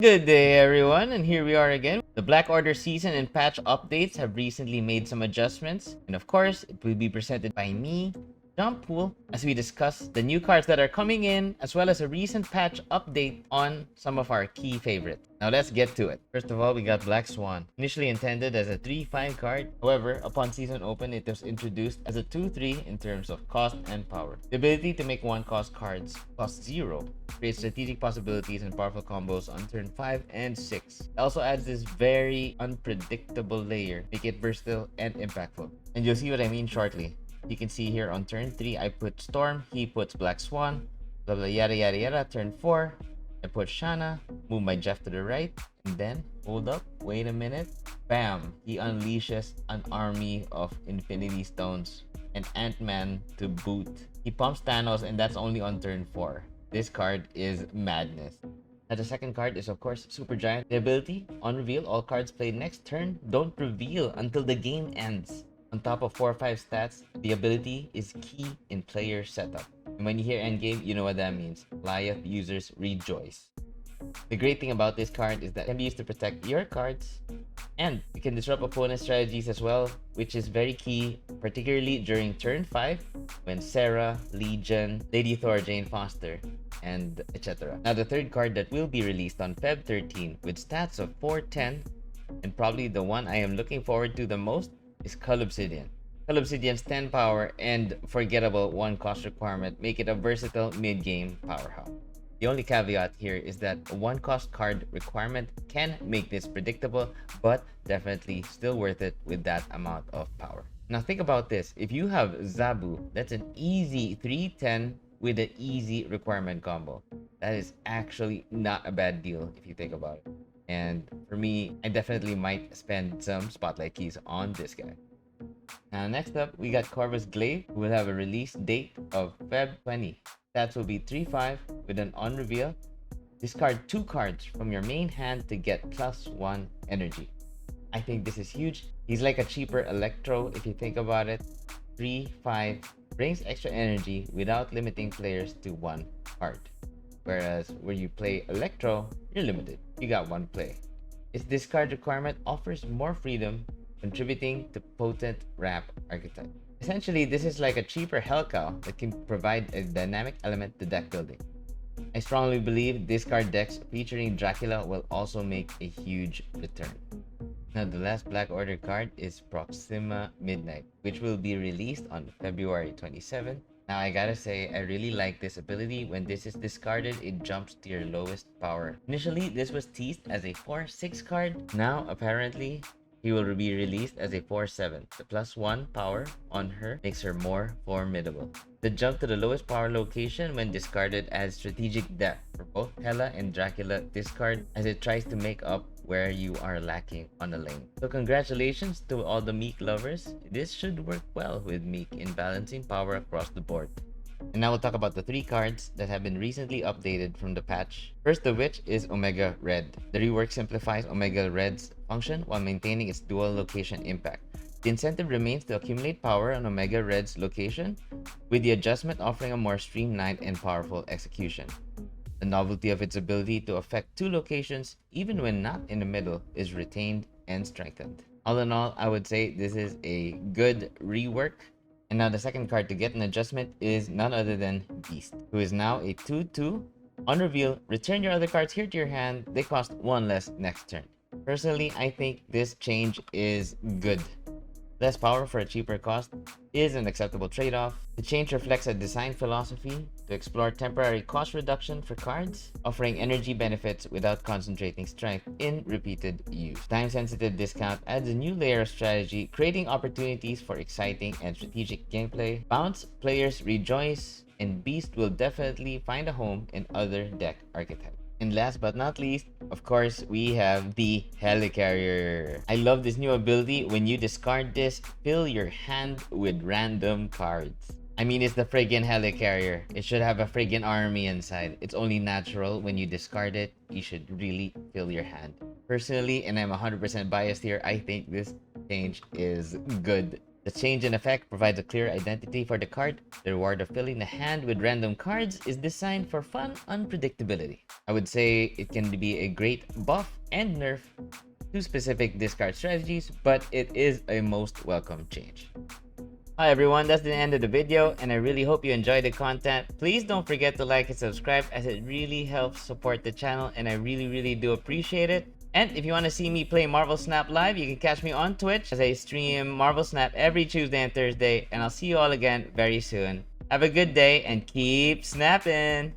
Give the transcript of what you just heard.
Good day, everyone, and here we are again. The Black Order season and patch updates have recently made some adjustments, and of course, it will be presented by me, John Poole, as we discuss the new cards that are coming in, as well as a recent patch update on some of our key favorites. Now let's get to it. First of all, we got Black Swan. Initially intended as a 3-5 card, however, upon season open, it was introduced as a 2-3 in terms of cost and power. The ability to make one-cost cards cost 0 creates strategic possibilities and powerful combos on turn 5 and 6. It also adds this very unpredictable layer, make it versatile and impactful. And you'll see what I mean shortly. You can see here on turn 3, I put Storm, he puts Black Swan, blah blah yada yada yada. Turn 4, I put Shanna, move my Jeff to the right, and then, hold up, wait a minute, bam, he unleashes an army of Infinity Stones and Ant-Man to boot. He pumps Thanos, and that's only on turn 4. This card is madness. Now the second card is of course Super Giant. The ability, on reveal, all cards played next turn don't reveal until the game ends. On top of 4 or 5 stats, the ability is key in player setup. And when you hear endgame, you know what that means. Goliath users rejoice. The great thing about this card is that it can be used to protect your cards, and it can disrupt opponent strategies as well, which is very key, particularly during turn 5 when Sarah, Legion, Lady Thor, Jane Foster, and etc. Now the third card that will be released on Feb 13 with stats of 410, and probably the one I am looking forward to the most, is Cull Obsidian. Cull Obsidian's 10 power and forgettable 1 cost requirement make it a versatile mid-game powerhouse. The only caveat here is that a 1 cost card requirement can make this predictable, but definitely still worth it with that amount of power. Now think about this, if you have Zabu, that's an easy 310 with an easy requirement combo. That is actually not a bad deal if you think about it. And for me, I definitely might spend some spotlight keys on this guy. Now next up, we got Corvus Glaive, who will have a release date of Feb 20. Stats will be 3-5 with an on reveal. Discard 2 cards from your main hand to get +1 energy. I think this is huge. He's like a cheaper Electro if you think about it. 3-5 brings extra energy without limiting players to 1 card. Whereas when you play Electro, you're limited. You got 1 play. Its discard requirement offers more freedom, contributing to potent ramp archetype. Essentially, this is like a cheaper Hellcow that can provide a dynamic element to deck building. I strongly believe discard decks featuring Dracula will also make a huge return. Now the last Black Order card is Proxima Midnight, which will be released on February 27. Now I gotta say, I really like this ability. When this is discarded, it jumps to your lowest power. Initially, this was teased as a 4-6 card. Now, apparently, he will be released as a 4-7. The +1 power on her makes her more formidable. The jump to the lowest power location when discarded adds strategic depth for both Hela and Dracula discard, as it tries to make up where you are lacking on a lane. So congratulations to all the Meek lovers. This should work well with Meek in balancing power across the board. And now we'll talk about the 3 cards that have been recently updated from the patch. First of which is Omega Red. The rework simplifies Omega Red's function while maintaining its dual location impact. The incentive remains to accumulate power on Omega Red's location, with the adjustment offering a more streamlined and powerful execution. The novelty of its ability to affect 2 locations, even when not in the middle, is retained and strengthened. All in all, I would say this is a good rework. And now the second card to get an adjustment is none other than Beast, who is now a 2-2. On reveal, return your other cards here to your hand. They cost 1 less next turn. Personally, I think this change is good. Less power for a cheaper cost is an acceptable trade-off. The change reflects a design philosophy to explore temporary cost reduction for cards, offering energy benefits without concentrating strength in repeated use. Time-sensitive discount adds a new layer of strategy, creating opportunities for exciting and strategic gameplay. Bounce, players rejoice, and Beast will definitely find a home in other deck archetypes. And last but not least, of course, we have the Helicarrier. I love this new ability. When you discard this, fill your hand with random cards. I mean, it's the friggin' Helicarrier. It should have a friggin' army inside. It's only natural when you discard it, you should really fill your hand. Personally, and I'm 100% biased here, I think this change is good. The change in effect provides a clear identity for the card. The reward of filling the hand with random cards is designed for fun unpredictability. I would say it can be a great buff and nerf to specific discard strategies, but it is a most welcome change. Hi everyone, that's the end of the video, and I really hope you enjoyed the content. Please don't forget to like and subscribe, as it really helps support the channel, and I really do appreciate it. And if you want to see me play Marvel Snap live, you can catch me on Twitch as I stream Marvel Snap every Tuesday and Thursday, and I'll see you all again very soon. Have a good day and keep snapping!